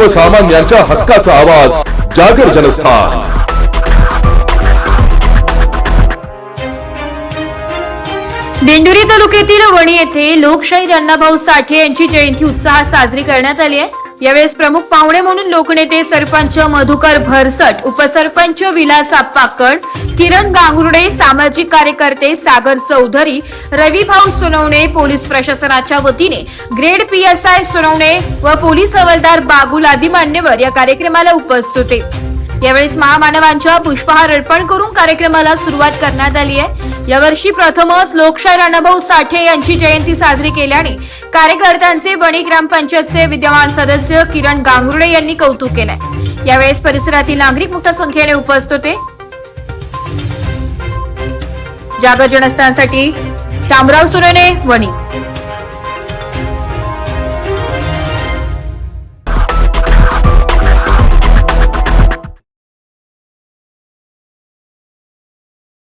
सर्वसामान्यांच्या हक्काचा आवाज जागर जनस्थान। दिंडोरी तालुक्यातील वणी येथे लोकशाहीर अण्णाभाऊ साठे यांची जयंती उत्साहात साजरी करण्यात आली आहे। यावेळेस प्रमुख पाहुणे म्हणून लोकनेते सरपंच मधुकर भरसट, उपसरपंच विलास आप्पाकड, किरण गांगुर्डे, सामाजिक कार्यकर्ते सागर चौधरी, रविभाऊ सोनवणे, पोलीस प्रशासनाच्या वतीने ग्रेड PSI सोनवणे व पोलीस हवालदार बागुल आदी मान्यवर या कार्यक्रमाला उपस्थित होते। यावेळेस महामानवांच्या पुष्पहार अर्पण करून कार्यक्रमाला सुरुवात करण्यात आली आहे। यावर्षी प्रथमच लोकशाहीर अण्णाभाऊ साठे यांची जयंती साजरी केल्याने कार्यकर्त्यांचे वणी ग्रामपंचायतचे विद्यमान सदस्य किरण गांगुर्डे यांनी कौतुक केलंय। यावेळेस परिसरातील नागरिक मोठ्या संख्येने उपस्थित होते। जागर जनस्थानसाठी शामराव सुरेने, वणी।